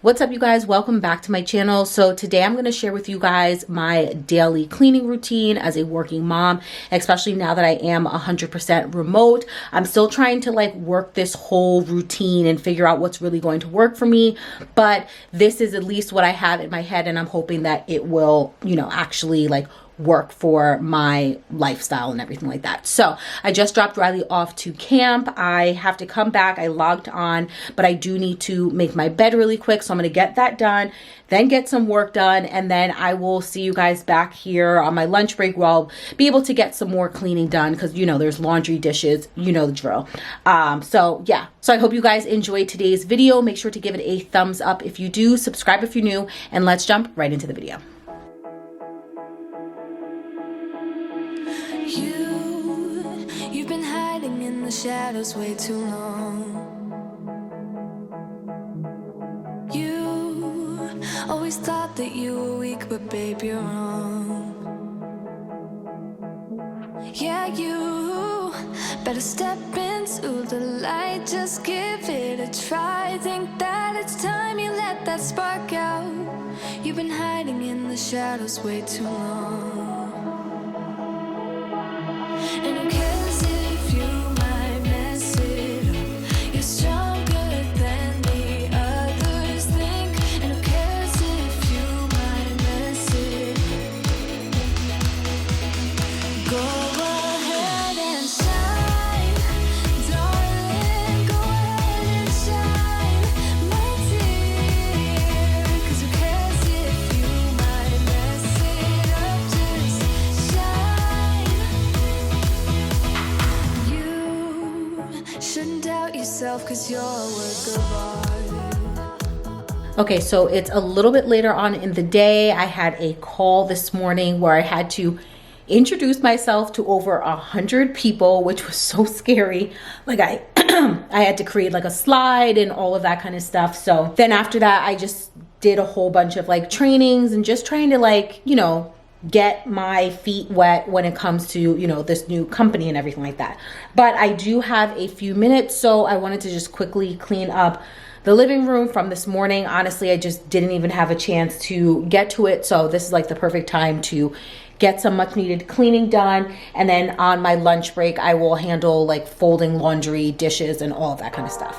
What's up, you guys? Welcome back to my channel. So today I'm going to share with you guys my daily cleaning routine as a working mom, especially now that I am 100% remote. I'm still trying to work this whole routine and figure out what's really going to work for me, but this is at least what I have in my head, and I'm hoping that it will, actually work for my lifestyle and everything like that. So I just dropped Riley off to camp. I have to come back. I logged on, but I do need to make my bed really quick. So I'm going to get that done, then get some work done, and then I will see you guys back here on my lunch break where I'll be able to get some more cleaning done because, there's laundry, dishes, the drill. So yeah. So I hope you guys enjoyed today's video. Make sure to give it a thumbs up if you do, subscribe if you're new, and let's jump right into the video. You've been hiding in the shadows way too long. You always thought that you were weak, but babe, you're wrong. Yeah, you better step into the light, just give it a try. Think that it's time you let that spark out. You've been hiding in the shadows way too long. And who cares if you might mess it up? You're stronger than the others think. And who cares if you might mess it up? Go ahead and shine, darling. Go ahead and shine, my dear. 'Cause who cares if you might mess it up? Just shine. Shouldn't doubt yourself, 'cause you're a work of art. Okay, so it's a little bit later on in the day. I had a call this morning where I had to introduce myself to over 100 people, which was so scary. I I had to create a slide and all of that kind of stuff. So then after that, I just did a whole bunch of trainings and just trying to get my feet wet when it comes to, this new company and everything like that. But I do have a few minutes, so I wanted to just quickly clean up the living room from this morning. Honestly, I just didn't even have a chance to get to it. So this is the perfect time to get some much needed cleaning done. And then on my lunch break, I will handle folding laundry, dishes, and all of that kind of stuff.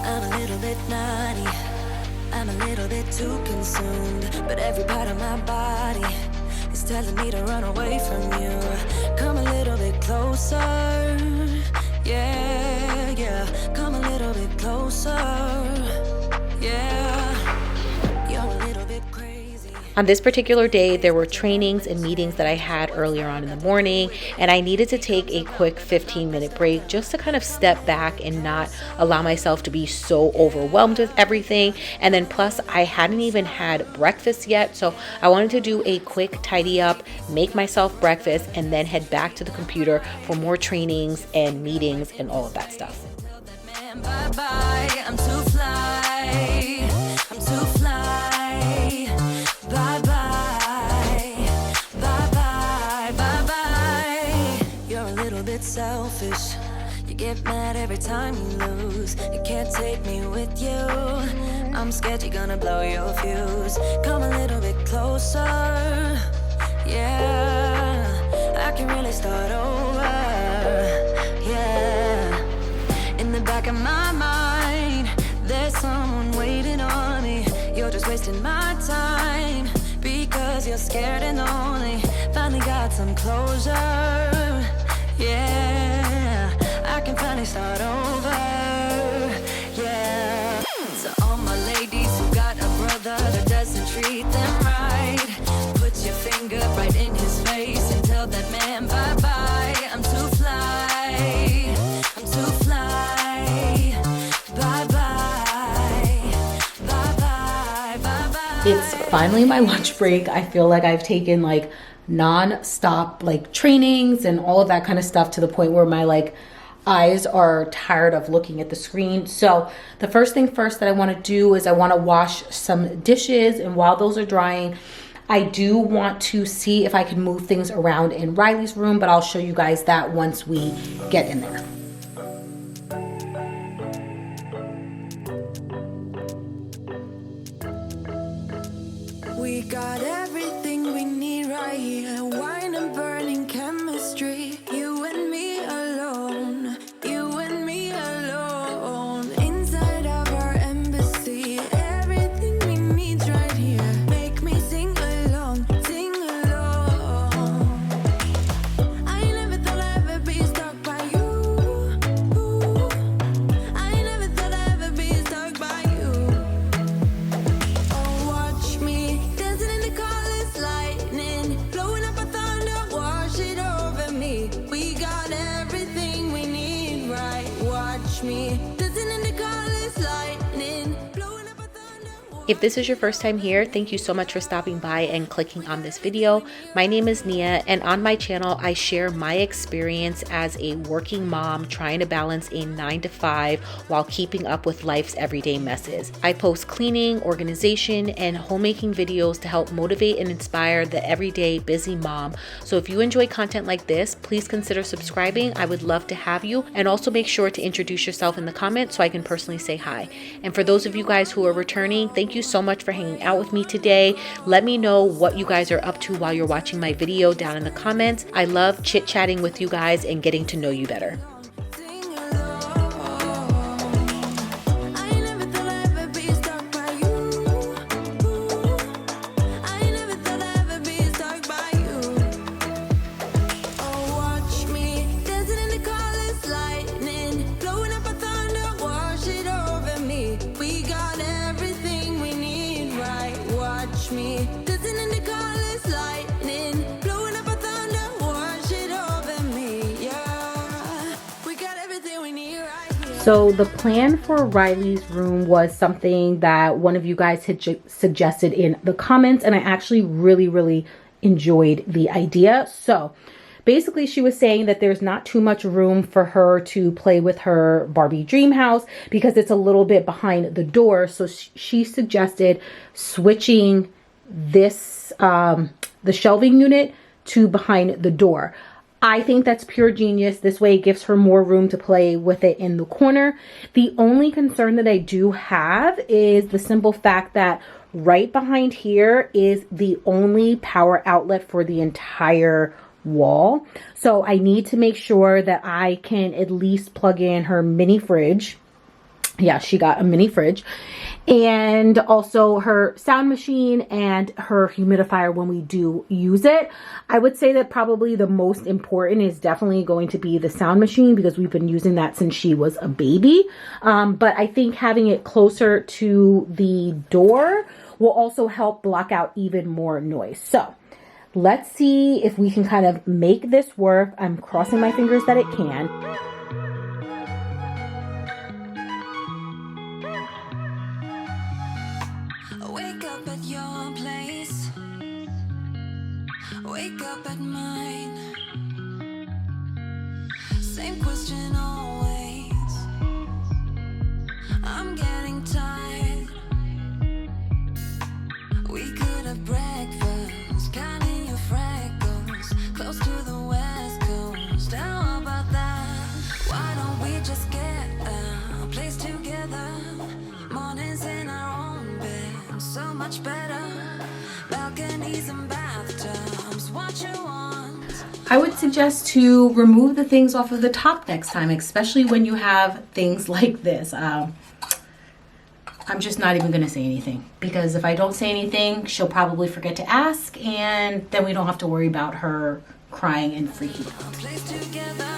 I'm a little bit naughty, I'm a little bit too consumed, but every part of my body is telling me to run away from you. Come a little bit closer, yeah, yeah. Come a little bit closer, yeah. You're a little bit crazy. On this particular day, there were trainings and meetings that I had earlier on in the morning, and I needed to take a quick 15-minute break just to kind of step back and not allow myself to be so overwhelmed with everything. And then plus, I hadn't even had breakfast yet, so I wanted to do a quick tidy up, make myself breakfast, and then head back to the computer for more trainings and meetings and all of that stuff. Bye-bye, I'm too fly, I'm too fly. Bye-bye, bye-bye, bye-bye. You're a little bit selfish. You get mad every time you lose. You can't take me with you. I'm scared you're gonna blow your fuse. Come a little bit closer, yeah. I can really start over, yeah. In the back of my mind, there's someone waiting on me. You're just wasting my time because you're scared and lonely. Finally got some closure, yeah. I can finally start over, yeah. So all my ladies who got a brother that doesn't treat them right, put your finger right in his face and tell that man bye-bye. I'm too fly, I'm too fly. Bye-bye, bye-bye, bye-bye. It's finally my lunch break. I feel like I've taken non-stop trainings and all of that kind of stuff to the point where my eyes are tired of looking at the screen. So the first thing first that I want to do is I want to wash some dishes, and while those are drying, I do want to see if I can move things around in Riley's room, but I'll show you guys that once we get in there. We got everything we need right here. Wine and burning chemistry. You and me alone. You and me alone. Inside of our embassy. Everything we need right here. Make me sing along. Sing along. I never thought I'd ever be stuck by you. I never thought I'd ever be stuck by you. Oh, watch me dancing in the colors, lightning, blowing up a thunder, wash it over me. We got everything we need, right? Watch me dancing in the colors, lightning, blowing up a thunder. If this is your first time here, thank you so much for stopping by and clicking on this video. My name is Nia, and on my channel, I share my experience as a working mom trying to balance a 9-to-5 while keeping up with life's everyday messes. I post cleaning, organization, and homemaking videos to help motivate and inspire the everyday busy mom. So if you enjoy content like this, please consider subscribing. I would love to have you, and also make sure to introduce yourself in the comments so I can personally say hi. And for those of you guys who are returning, thank you so much for hanging out with me today. Let me know what you guys are up to while you're watching my video down in the comments. I love chit-chatting with you guys and getting to know you better. So the plan for Riley's room was something that one of you guys had suggested in the comments, and I actually really enjoyed the idea. So basically she was saying that there's not too much room for her to play with her Barbie dream house because it's a little bit behind the door. So she suggested switching this, the shelving unit to behind the door. I think that's pure genius. This way it gives her more room to play with it in the corner. The only concern that I do have is the simple fact that right behind here is the only power outlet for the entire wall. So I need to make sure that I can at least plug in her mini fridge. Yeah, she got a mini fridge. And also her sound machine and her humidifier when we do use it. I would say that probably the most important is definitely going to be the sound machine because we've been using that since she was a baby. But I think having it closer to the door will also help block out even more noise. So let's see if we can kind of make this work. I'm crossing my fingers that it can. Wake up at your place, wake up at mine. Same question always. I'm getting tired. We could have breakfast, counting your freckles, close to the west coast. How about that? Why don't we just get a place together? Mornings in our own bed, so much better. Balconies and bathtubs, what you want. I would suggest to remove the things off of the top next time, especially when you have things like this. I'm just not even going to say anything because if I don't say anything, she'll probably forget to ask, and then we don't have to worry about her crying and freaking out. Place together.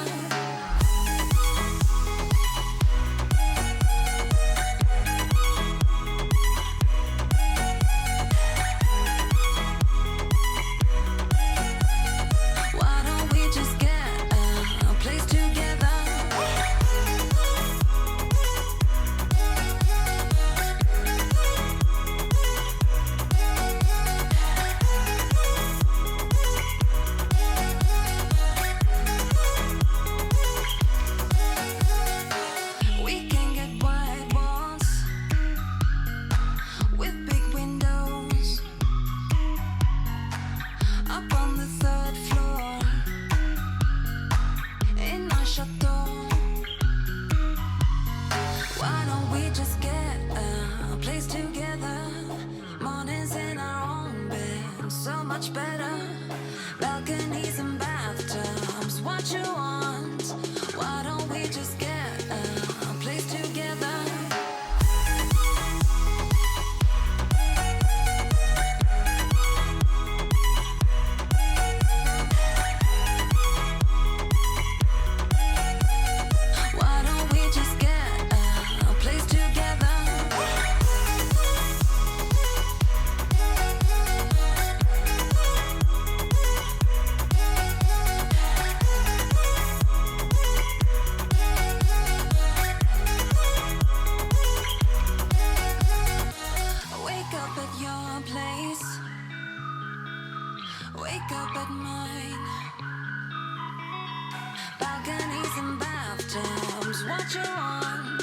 what you want.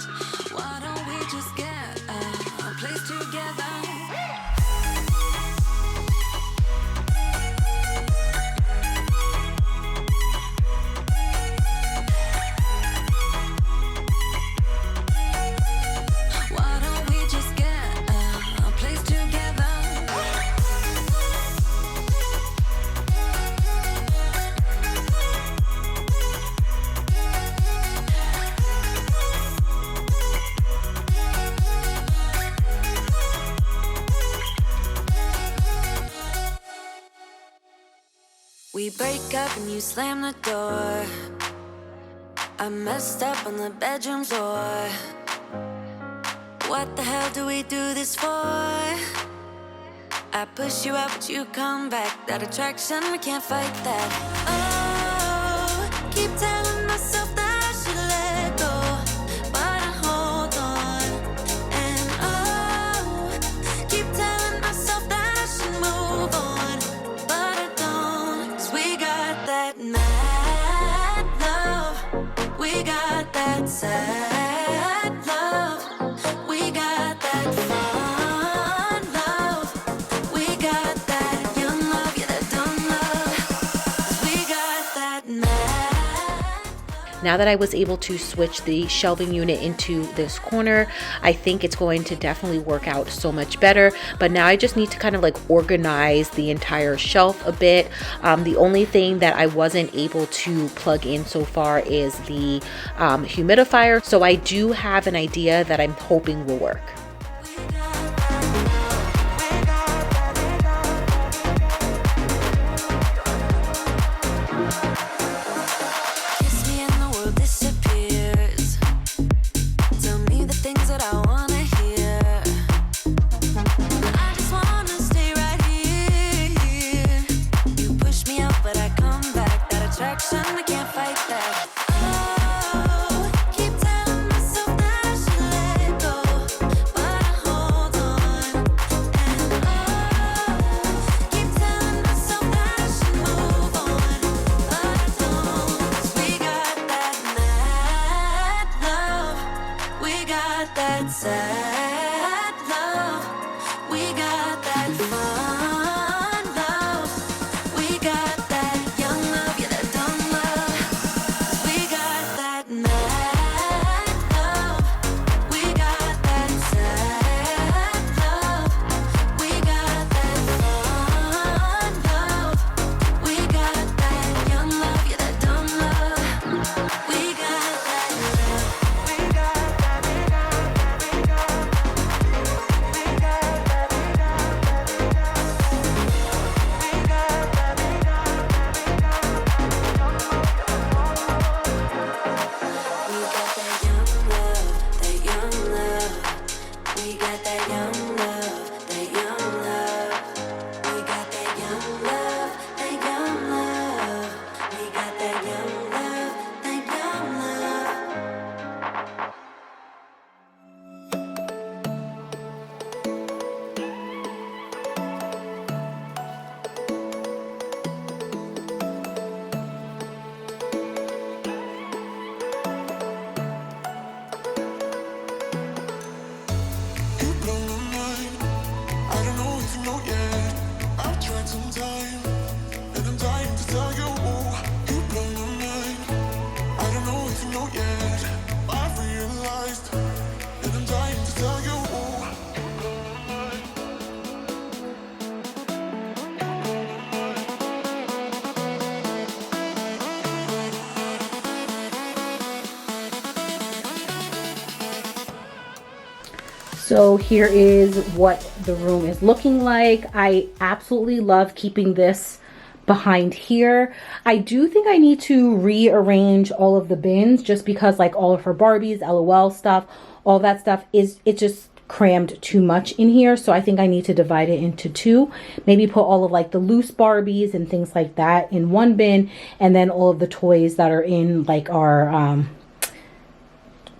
Why don't we just get a place together? Why don't we just get a place together? We break up and you slam the door. I messed up on the bedroom floor. What the hell do we do this for? I push you out but you come back. That attraction, we can't fight that. Oh, keep telling myself that I should let go, but I hold on. And oh, keep telling myself that I should move on, but I don't. 'Cause we got that mad love, we got that sad love, we got that fun love, we got that young love, yeah, that dumb love. 'Cause we got that mad. Now that I was able to switch the shelving unit into this corner, I think it's going to definitely work out so much better. But now I just need to kind of like organize the entire shelf a bit. The only thing that I wasn't able to plug in so far is the humidifier. So I do have an idea that I'm hoping will work. Kiss me and the world disappears. Tell me the things that I wanna hear. I just wanna stay right here. You push me out, but I come back. That attraction, I can't fight that. Oh, keep telling myself that I should let go, but I hold on. And oh, keep telling myself that I should move on, but I don't. 'Cause we got that mad love, we got that sad love, we got that fun love, we got that young love, yeah, that dumb love. 'Cause we got that mad love, we got that sad love, we got that fun love, we got that young love, yeah, that dumb love. We got that love, we got that, we got, we got, we got that young love, that young love. We got that young love, that young love. We got that young love, that young love. We got that young love, that young love. You blow my mind. I don't know if you know yet. I've tried some time, and I'm dying to tell you. You blow my mind. I don't know if you know yet. I've realized, and I'm dying to tell you. You blow my mind. So here is what the room is looking like. I absolutely love keeping this behind here. I do think I need to rearrange all of the bins just because like all of her Barbies, LOL stuff, all that stuff it's just crammed too much in here. So I think I need to divide it into two. Maybe put all of like the loose Barbies and things like that in one bin, and then all of the toys that are in like our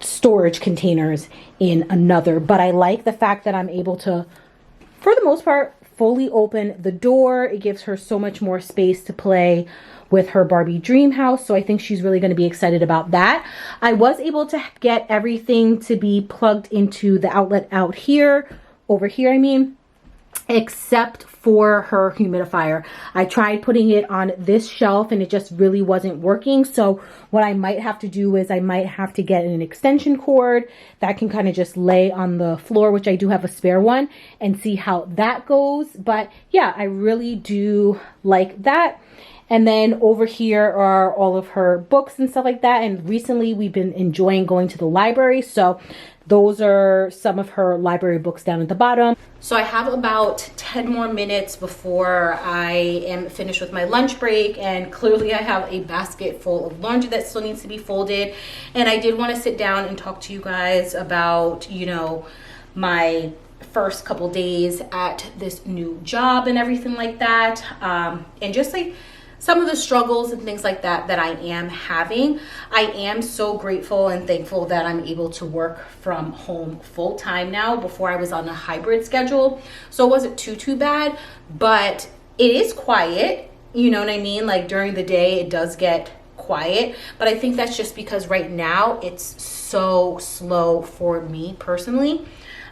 storage containers in another. But I like the fact that I'm able to, for the most part, fully open the door. It gives her so much more space to play with her Barbie dream house. So I think she's really going to be excited about that. I was able to get everything to be plugged into the outlet out here, over here, I mean, except for her humidifier. I tried putting it on this shelf and it just really wasn't working. So what I might have to do is I might have to get an extension cord that can kind of just lay on the floor, which I do have a spare one, and see how that goes. But yeah, I really do like that. And then over here are all of her books and stuff like that. And recently we've been enjoying going to the library. So those are some of her library books down at the bottom. So I have about 10 more minutes before I am finished with my lunch break. And clearly I have a basket full of laundry that still needs to be folded. And I did want to sit down and talk to you guys about, you know, my first couple days at this new job and everything like that. And just like some of the struggles and things like that that I am having. I am so grateful and thankful that I'm able to work from home full time now. Before I was on a hybrid schedule, so it wasn't too bad, but it is quiet, you know what I mean? Like during the day it does get quiet, but I think that's just because right now it's so slow for me personally.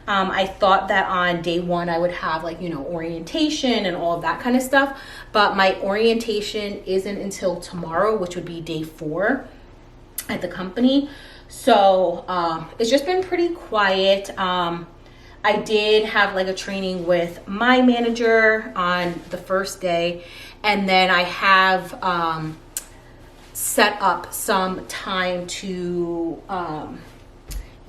I thought that on day one I would have like, you know, orientation and all of that kind of stuff, but my orientation isn't until tomorrow, which would be day 4 at the company. So it's just been pretty quiet. I did have like a training with my manager on the first day, and then I have set up some time to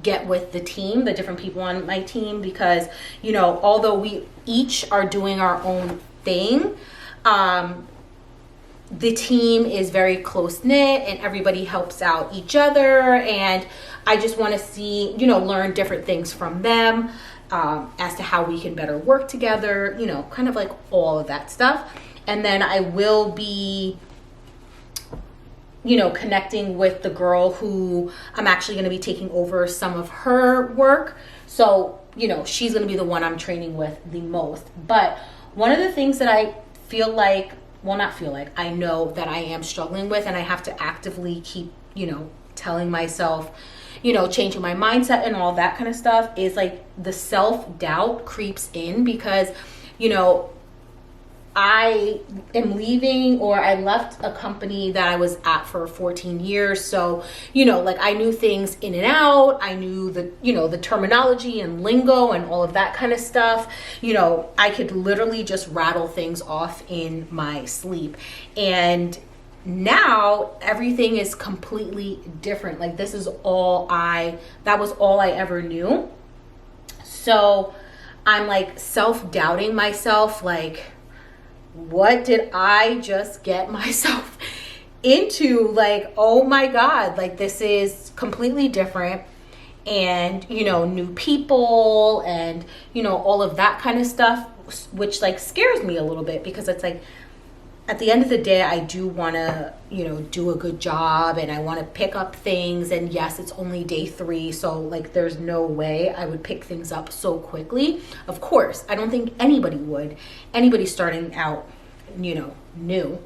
get with the team, the different people on my team, because, you know, although we each are doing our own thing, the team is very close knit and everybody helps out each other. And I just want to see, you know, learn different things from them as to how we can better work together, you know, kind of like all of that stuff. And then I will be, you know, connecting with the girl who I'm actually going to be taking over some of her work. So, you know, she's going to be the one I'm training with the most. But one of the things that I feel like, well, not feel like, I know that I am struggling with, and I have to actively keep, you know, telling myself, you know, changing my mindset and all that kind of stuff, is like the self-doubt creeps in because, you know, I am leaving, or I left a company that I was at for 14 years. So, you know, like I knew things in and out. I knew the, you know, the terminology and lingo and all of that kind of stuff. You know, I could literally just rattle things off in my sleep. And now everything is completely different. Like this is that was all I ever knew. So I'm like self-doubting myself, like, what did I just get myself into? Like, oh my God, like this is completely different. And, you know, new people and, you know, all of that kind of stuff, which like scares me a little bit, because it's like, at the end of the day, I do want to, you know, do a good job and I want to pick up things. And yes, it's only day 3. So like, there's no way I would pick things up so quickly. Of course, I don't think anybody would. Anybody starting out, you know, new.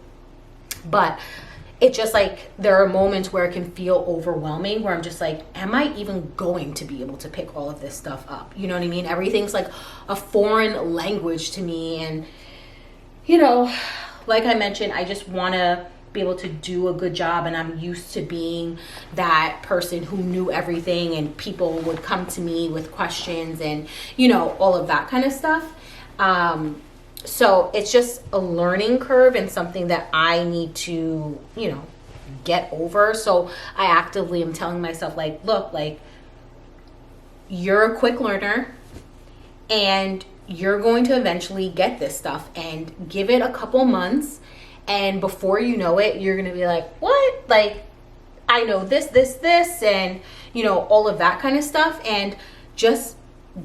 But it's just like, there are moments where it can feel overwhelming, where I'm just like, am I even going to be able to pick all of this stuff up? You know what I mean? Everything's like a foreign language to me. And, you know, like I mentioned, I just want to be able to do a good job, and I'm used to being that person who knew everything and people would come to me with questions and, you know, all of that kind of stuff. So it's just a learning curve and something that I need to, you know, get over. So I actively am telling myself, like, look, like, you're a quick learner and you're going to eventually get this stuff, and give it a couple months, and before you know it, you're going to be like, what? Like, I know this, and, you know, all of that kind of stuff. And just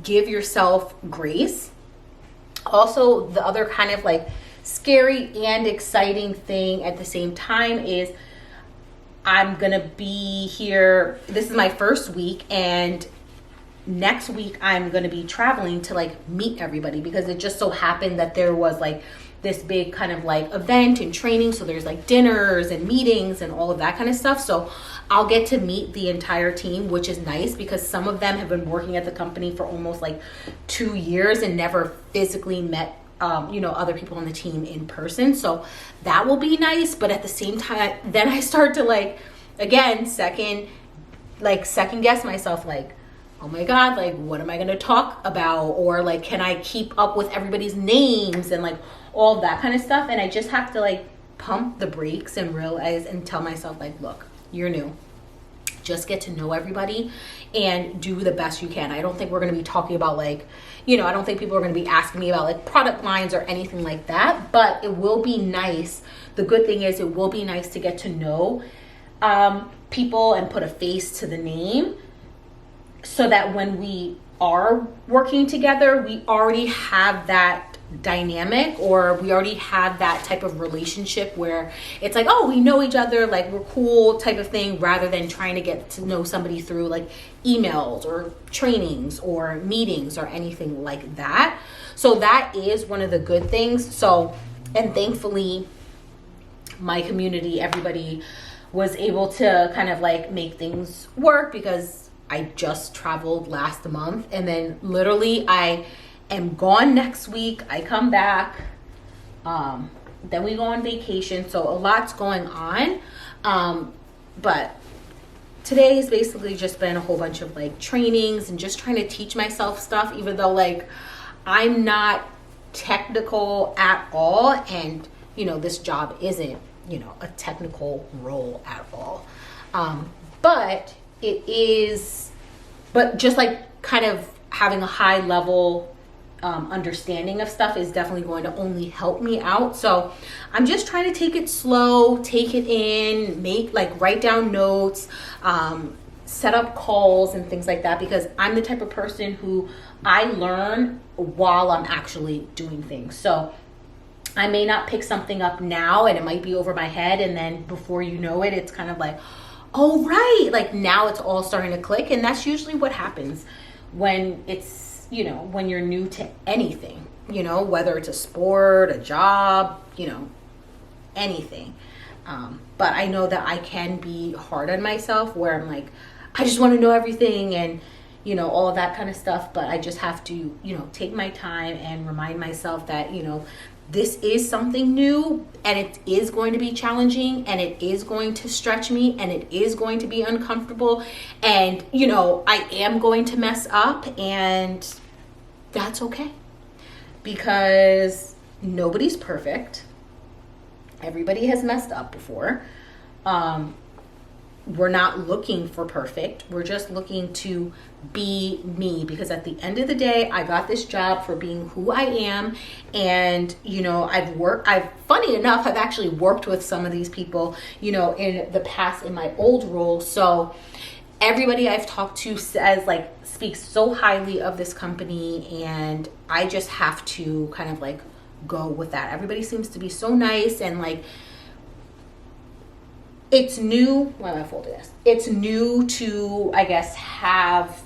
give yourself grace. Also, the other kind of like scary and exciting thing at the same time is I'm going to be here. This is my first week, and next week I'm going to be traveling to like meet everybody, because it just so happened that there was like this big kind of like event and training. So there's like dinners and meetings and all of that kind of stuff. So I'll get to meet the entire team, which is nice because some of them have been working at the company for almost like 2 years and never physically met other people on the team in person. So that will be nice. But at the same time, then I start to like, again, second guess myself, like, oh my God, like, what am I going to talk about? Or like, can I keep up with everybody's names and like all that kind of stuff? And I just have to like pump the brakes and realize and tell myself like, look, you're new. Just get to know everybody and do the best you can. I don't think we're going to be talking about like, I don't think people are going to be asking me about like product lines or anything like that, but it will be nice. The good thing is it will be nice to get to know people and put a face to the name so that when we are working together, we already have that dynamic, or we already have that type of relationship where it's like, oh, we know each other, like we're cool type of thing, rather than trying to get to know somebody through like emails or trainings or meetings or anything like that. So that is one of the good things. So, and thankfully my community, everybody was able to kind of like make things work, because I just traveled last month and then literally I am gone next week. I come back, then we go on vacation. So a lot's going on. But today has basically just been a whole bunch of like trainings and just trying to teach myself stuff, even though like I'm not technical at all. And, this job isn't, a technical role at all. But it is, but just like kind of having a high level understanding of stuff is definitely going to only help me out. So I'm just trying to take it slow, take it in, write down notes, set up calls and things like that, because I'm the type of person who I learn while I'm actually doing things. So I may not pick something up now and it might be over my head, and then before you know it, it's kind of like, oh right, like now it's all starting to click. And that's usually what happens when it's, when you're new to anything, whether it's a sport, a job, anything. But I know that I can be hard on myself where I'm like, I just want to know everything and, all of that kind of stuff. But I just have to, take my time and remind myself that, this is something new and it is going to be challenging and it is going to stretch me and it is going to be uncomfortable. And, I am going to mess up, and that's okay, because nobody's perfect. Everybody has messed up before. We're not looking for perfect. We're just looking to be me, because at the end of the day, I got this job for being who I am. And, funny enough, I've actually worked with some of these people, in the past in my old role. So everybody I've talked to says speaks so highly of this company, and I just have to kind of go with that. Everybody seems to be so nice, and it's new. Why am I folding this? It's new to, I guess, have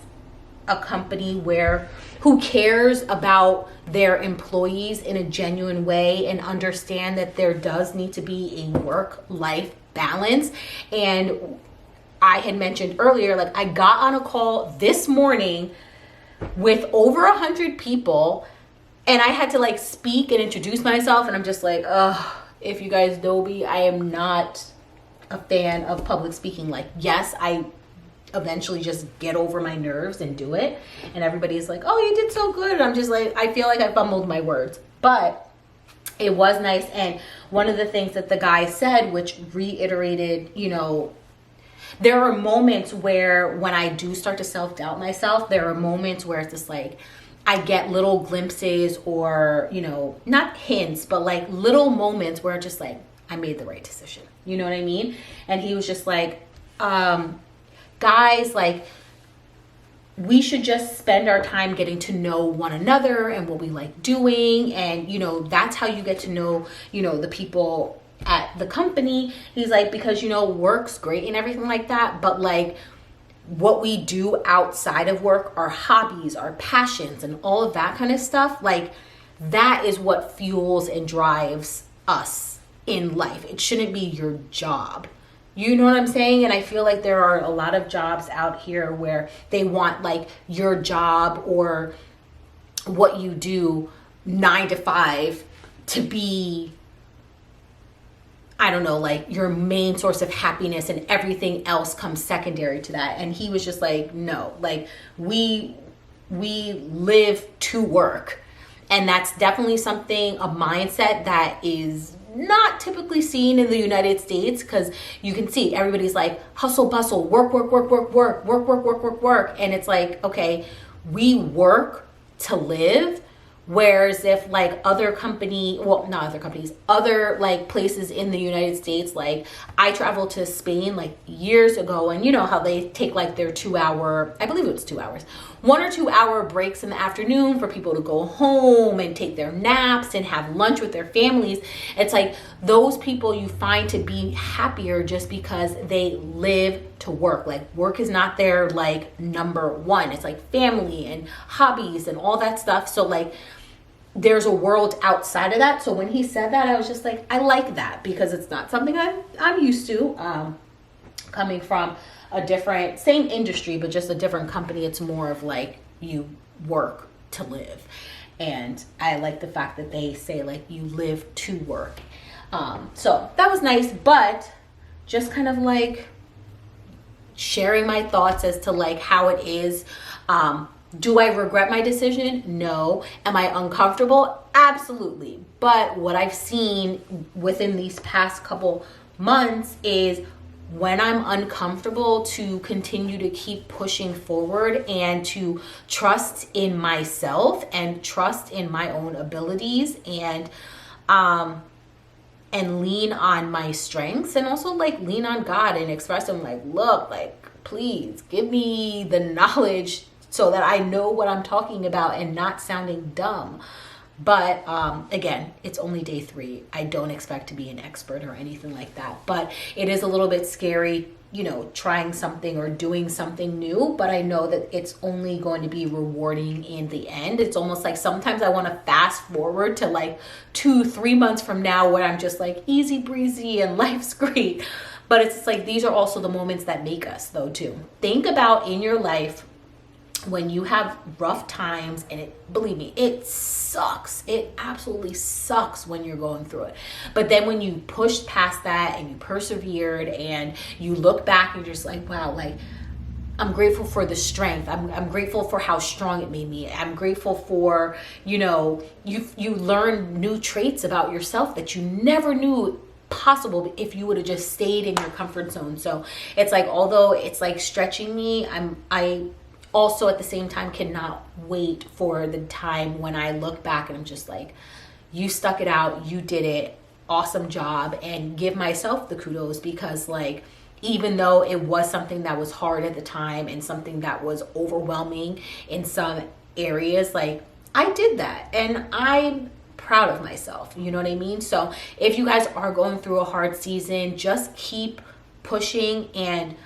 a company who cares about their employees in a genuine way and understand that there does need to be a work-life balance. And I had mentioned earlier, I got on a call this morning with over 100 people, and I had to speak and introduce myself, and I'm just like, if you guys know me, I am not a fan of public speaking. Yes, I eventually just get over my nerves and do it, and everybody's like, oh, you did so good, and I'm just like, I feel like I fumbled my words, but it was nice. And one of the things that the guy said, which reiterated, there are moments where when I do start to self-doubt myself, there are moments where it's just I get little glimpses or, not hints, but little moments where it's just I made the right decision. You know what I mean? And he was just guys, we should just spend our time getting to know one another and what we like doing. And, that's how you get to know, the people at the company. He's because, work's great and everything like that. But what we do outside of work, our hobbies, our passions, and all of that kind of stuff, that is what fuels and drives us in life. It shouldn't be your job. You know what I'm saying? And I feel like there are a lot of jobs out here where they want like your job or what you do 9 to 5 to be, I don't know, like your main source of happiness, and everything else comes secondary to that. And he was just like, no, like we live to work. And that's definitely something, a mindset that is not typically seen in the United States, because you can see everybody's like hustle, bustle, work. And it's like, okay, we work to live. Whereas if like other like places in the United States, like I traveled to Spain like years ago, and you know how they take like their 2 hour, I believe it was 2 hours, 1 or 2 hour breaks in the afternoon for people to go home and take their naps and have lunch with their families. It's like those people you find to be happier just because they live to work. Like work is not their like number one. It's like family and hobbies and all that stuff. So like there's a world outside of that. So when he said that, I was just like, I like that, because it's not something I'm used to, coming from a different, same industry, but just a different company. It's more of like you work to live. And I like the fact that they say like you live to work. So that was nice, but just kind of like sharing my thoughts as to like how it is. Do I regret my decision? No. Am I uncomfortable? Absolutely. But what I've seen within these past couple months is when I'm uncomfortable, to continue to keep pushing forward and to trust in myself and trust in my own abilities, and lean on my strengths, and also like lean on God and express him like, look, like please give me the knowledge so that I know what I'm talking about and not sounding dumb. But again, it's only day 3. I don't expect to be an expert or anything like that. But it is a little bit scary, you know, trying something or doing something new. But I know that it's only going to be rewarding in the end. It's almost like sometimes I want to fast forward to like 2-3 months from now where I'm just like easy breezy and life's great. But it's just like these are also the moments that make us, though, too. Think about in your life when you have rough times, and believe me, it sucks. It absolutely sucks when you're going through it. But then when you pushed past that and you persevered and you look back and you're just like, wow, like I'm grateful for the strength. I'm grateful for how strong it made me. I'm grateful for, you know, you learn new traits about yourself that you never knew possible if you would have just stayed in your comfort zone. So it's like, although it's like stretching me, I also at the same time cannot wait for the time when I look back and I'm just like, you stuck it out, you did it, awesome job, and give myself the kudos, because like even though it was something that was hard at the time and something that was overwhelming in some areas, like I did that and I'm proud of myself, you know what I mean? So if you guys are going through a hard season, just keep pushing and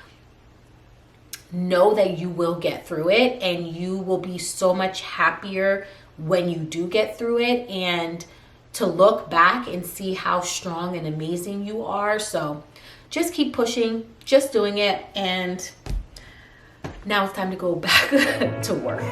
know that you will get through it, and you will be so much happier when you do get through it, and to look back and see how strong and amazing you are. So just keep pushing, just doing it, and now it's time to go back to work.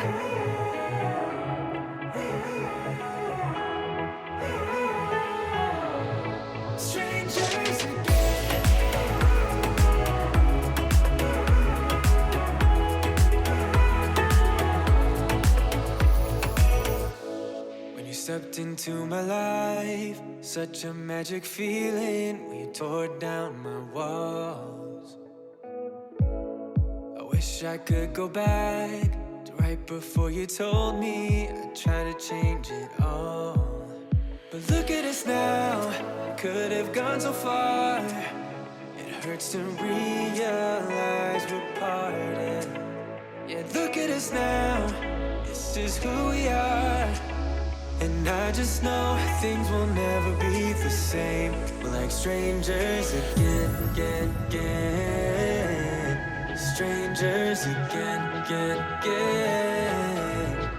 Stepped into my life, such a magic feeling when you tore down my walls. I wish I could go back to right before you told me I'd try to change it all. But look at us now, could have gone so far. It hurts to realize we're parted. Yeah, look at us now, this is who we are. And I just know things will never be the same. We're like strangers again. Strangers again.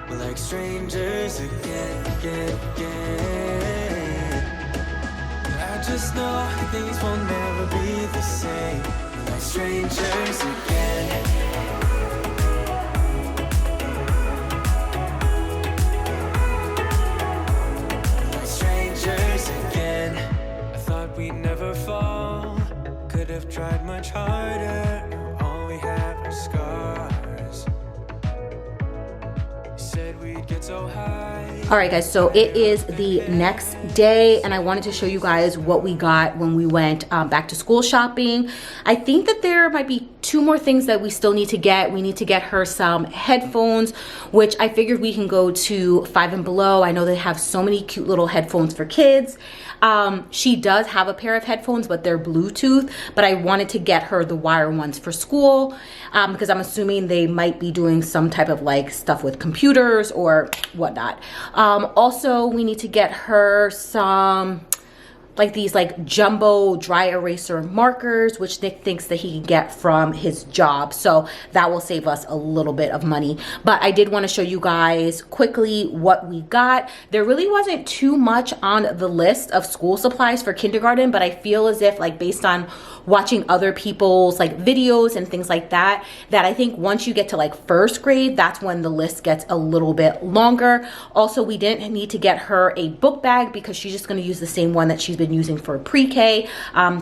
We're like strangers again, again, again. I just know things will never be the same. We're like strangers again. We're like strangers again. I thought we'd never fall. Could have tried much harder. Now all we have are scars. You said we'd get so high. All right, guys, so it is the next day, and I wanted to show you guys what we got when we went back to school shopping. I think that there might be 2 more things that we still need to get. We need to get her some headphones, which I figured we can go to Five and Below. I know they have so many cute little headphones for kids. She does have a pair of headphones, but they're Bluetooth, but I wanted to get her the wire ones for school because I'm assuming they might be doing some type of like stuff with computers or whatnot. Also, we need to get her some like these like jumbo dry eraser markers, which Nick thinks that he can get from his job. So that will save us a little bit of money. But I did want to show you guys quickly what we got. There really wasn't too much on the list of school supplies for kindergarten, but I feel as if like based on watching other people's like videos and things like that, that I think once you get to like 1st grade, that's when the list gets a little bit longer. Also, we didn't need to get her a book bag because she's just going to use the same one that she's been using for pre-K.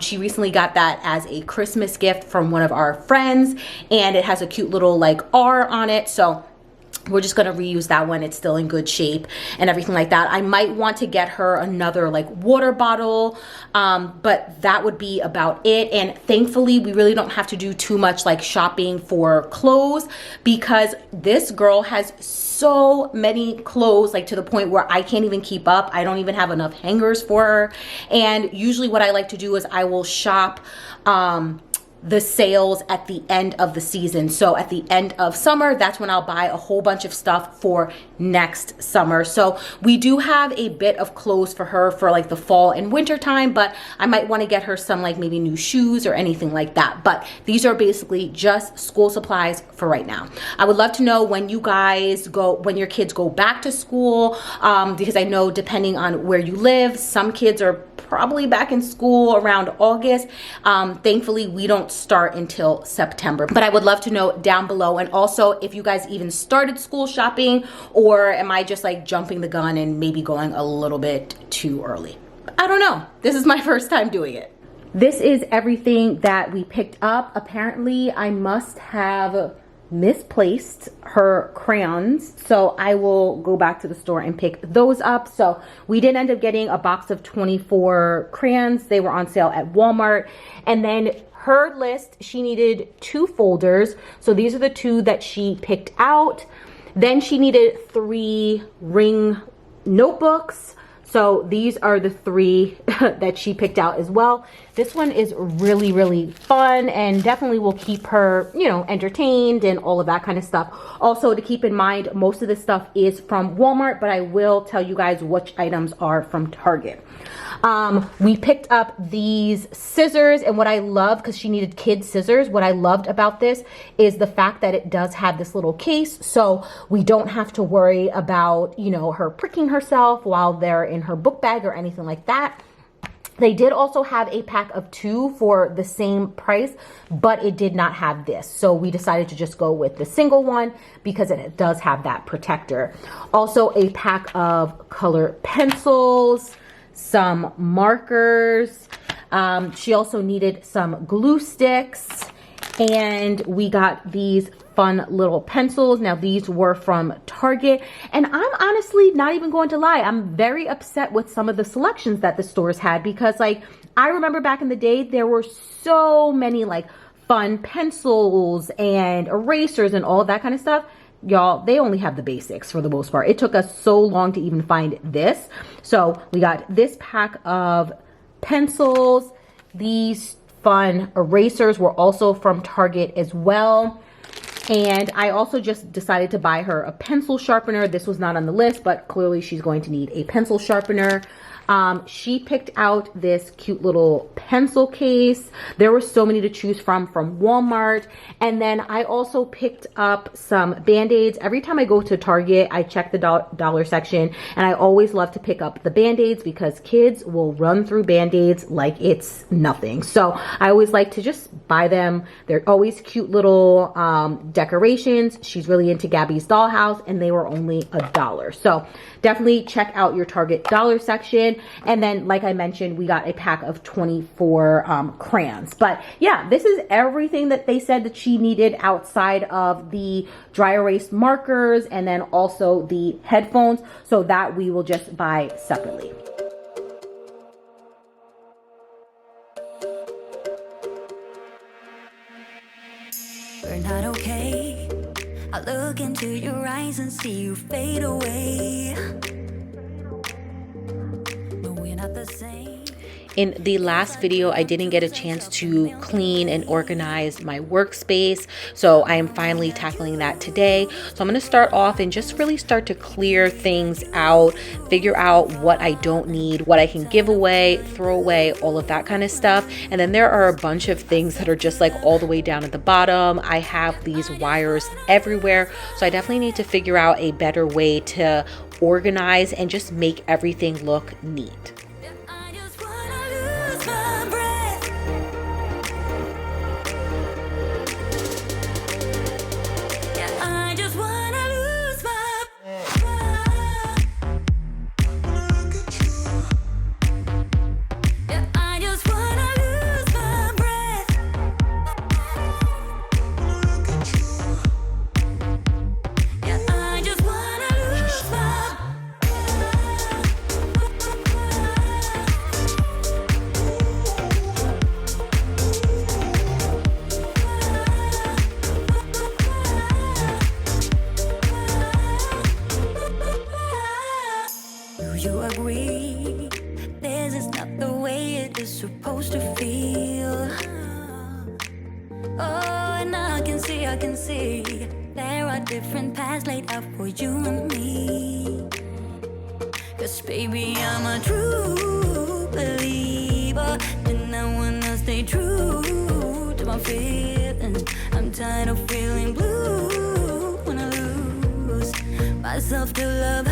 She recently got that as a Christmas gift from one of our friends, and it has a cute little like R on it. So we're just going to reuse that one. It's still in good shape and everything like that. I might want to get her another like water bottle, but that would be about it. And thankfully, we really don't have to do too much like shopping for clothes because this girl has so many clothes, like to the point where I can't even keep up. I don't even have enough hangers for her. And usually what I like to do is I will shop the sales at the end of the season. So at the end of summer, that's when I'll buy a whole bunch of stuff for next summer. So we do have a bit of clothes for her for like the fall and winter time, but I might want to get her some like maybe new shoes or anything like that. But these are basically just school supplies for right now. I would love to know when you guys go, when your kids go back to school, because I know depending on where you live, some kids are probably back in school around August. Thankfully, we don't start until September, but I would love to know down below. And also if you guys even started school shopping, or am I just like jumping the gun and maybe going a little bit too early? I don't know. This is my first time doing it. This is everything that we picked up. Apparently I must have misplaced her crayons, so I will go back to the store and pick those up. So we did end up getting a box of 24 crayons. They were on sale at Walmart. And then her list, she needed 2 folders, so these are the 2 that she picked out. Then she needed 3 ring notebooks, so these are the 3 that she picked out as well. This one is really, really fun and definitely will keep her, you know, entertained and all of that kind of stuff. Also, to keep in mind, most of this stuff is from Walmart, but I will tell you guys which items are from Target. We picked up these scissors, and what I love, because she needed kid scissors, what I loved about this is the fact that it does have this little case, so we don't have to worry about, you know, her pricking herself while they're in her book bag or anything like that. They did also have a pack of 2 for the same price, but it did not have this. So we decided to just go with the single one because it does have that protector. Also a pack of color pencils, some markers. She also needed some glue sticks, and we got these fun little pencils. Now these were from Target, and I'm honestly not even going to lie, I'm very upset with some of the selections that the stores had, because like I remember back in the day there were so many like fun pencils and erasers and all of that kind of stuff. Y'all, they only have the basics for the most part. It took us so long to even find this. So we got this pack of pencils. These fun erasers were also from Target as well. And I also just decided to buy her a pencil sharpener. This was not on the list, but clearly she's going to need a pencil sharpener. She picked out this cute little pencil case. There were so many to choose from Walmart. And then I also picked up some Band-Aids. Every time I go to Target, I check the dollar section, and I always love to pick up the Band-Aids because kids will run through Band-Aids like it's nothing. So I always like to just buy them. They're always cute little decorations. She's really into Gabby's Dollhouse, and they were only $1. So definitely check out your Target dollar section. And then, like I mentioned, we got a pack of 24 crayons. But yeah, this is everything that they said that she needed outside of the dry erase markers and then also the headphones, so that we will just buy separately. We're not okay. I look into your eyes and see you fade away. But we're not the same. In the last video, I didn't get a chance to clean and organize my workspace, so I am finally tackling that today. So I'm going to start off and just really start to clear things out, figure out what I don't need, what I can give away, throw away, all of that kind of stuff. And then there are a bunch of things that are just like all the way down at the bottom. I have these wires everywhere, so I definitely need to figure out a better way to organize and just make everything look neat. You agree, this is not the way it is supposed to feel. Oh, and I can see, there are different paths laid out for you and me. 'Cause baby, I'm a true believer, and I wanna stay true to my feelings. I'm tired of feeling blue when I lose myself to love.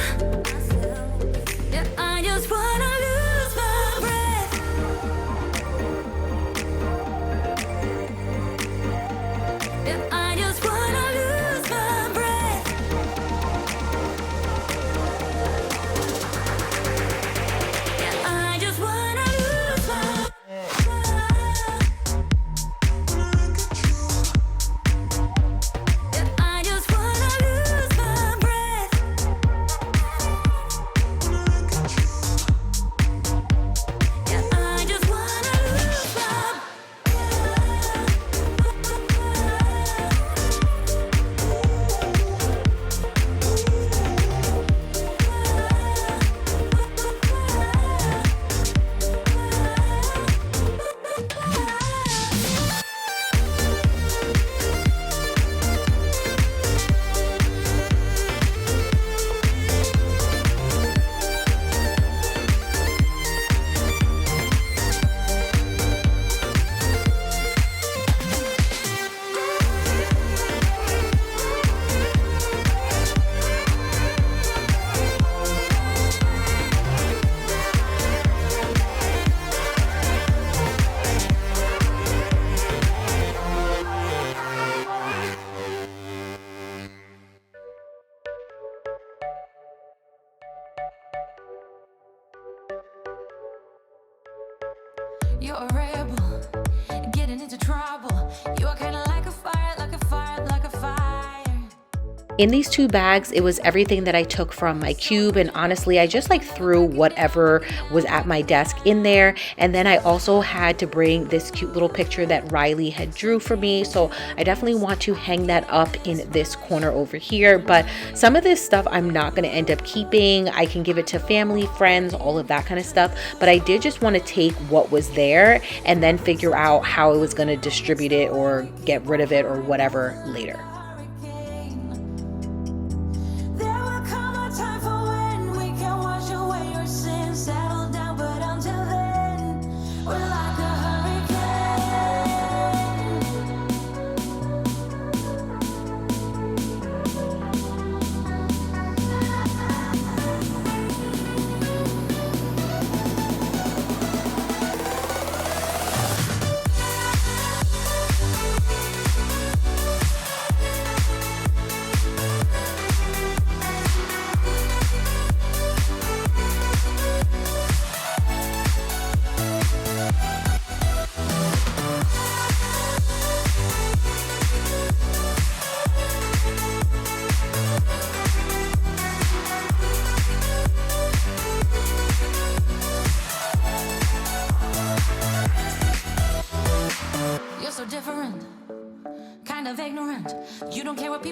Yeah, I just wanna lose my breath. Yeah, I just wanna lose my breath. Yeah, I just wanna lose my Yeah, I just wanna lose my breath. Yeah, I just wanna lose my You're a rebel, getting into trouble. You are kinda like a fire, like a fire, like a fire. In these two bags, it was everything that I took from my cube, and honestly, I just like threw whatever was at my desk in there. And then I also had to bring this cute little picture that Riley had drew for me, so I definitely want to hang that up in this corner over here. But some of this stuff I'm not going to end up keeping. I can give it to family, friends, all of that kind of stuff, but I did just want to take what was there and then figure out how I was going to distribute it or get rid of it or whatever later.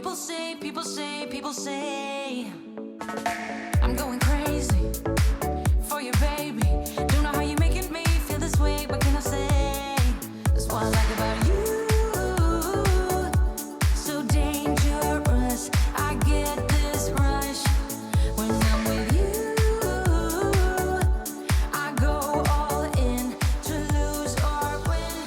People say, people say, people say I'm going crazy for you, baby. Don't know how you're making me feel this way. What can I say? That's what I like about you. So dangerous. I get this rush when I'm with you. I go all in to lose or win.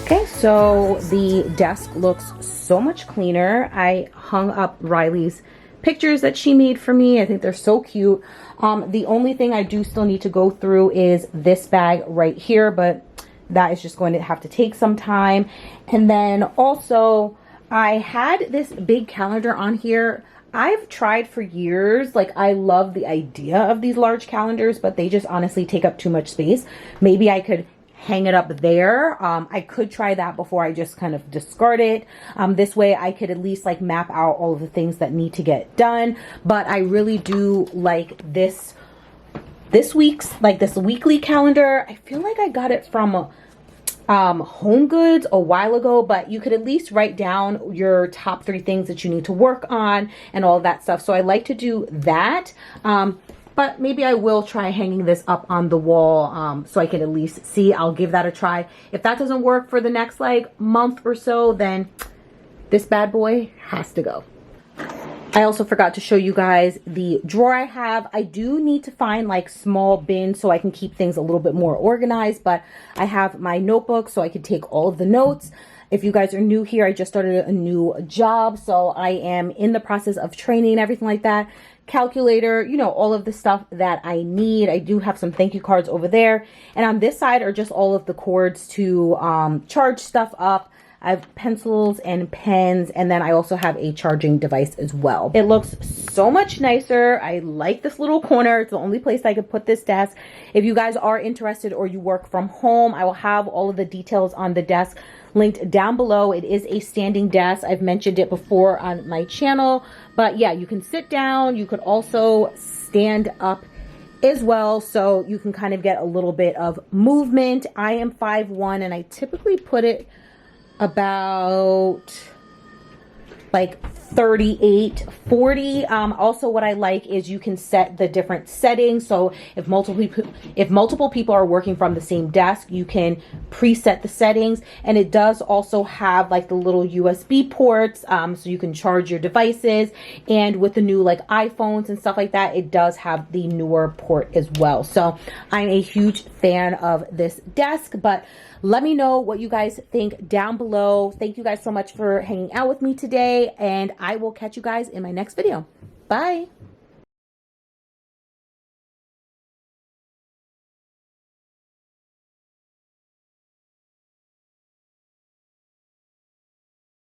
Okay, so the desk looks so much cleaner. I hung up Riley's pictures that she made for me. I think they're so cute. The only thing I do still need to go through is this bag right here, but that is just going to have to take some time. And then also I had this big calendar on here. I've tried for years, like I love the idea of these large calendars, but they just honestly take up too much space. Maybe I could hang it up there. I could try that before I just kind of discard it. This way I could at least like map out all of the things that need to get done. But I really do like this weekly calendar. I feel like I got it from Home Goods a while ago, but you could at least write down your top 3 things that you need to work on and all that stuff. So I like to do that. But maybe I will try hanging this up on the wall so I can at least see. I'll give that a try. If that doesn't work for the next like month or so, then this bad boy has to go. I also forgot to show you guys the drawer I have. I do need to find like small bins so I can keep things a little bit more organized, but I have my notebook so I can take all of the notes. If you guys are new here, I just started a new job, so I am in the process of training and everything like that. Calculator, you know, all of the stuff that I need. I do have some thank you cards over there. And on this side are just all of the cords to charge stuff up. I have pencils and pens, and then I also have a charging device as well. It looks so much nicer. I like this little corner. It's the only place I could put this desk. If you guys are interested or you work from home, I will have all of the details on the desk linked down below. It is a standing desk. I've mentioned it before on my channel, but yeah, you can sit down. You could also stand up as well, so you can kind of get a little bit of movement. I am 5'1", and I typically put it about like 38, 40. Also what I like is you can set the different settings. So if multiple people are working from the same desk, you can preset the settings. And it does also have like the little USB ports, so you can charge your devices. And with the new like iPhones and stuff like that, it does have the newer port as well. So I'm a huge fan of this desk, but let me know what you guys think down below. Thank you guys so much for hanging out with me today, and I will catch you guys in my next video. Bye.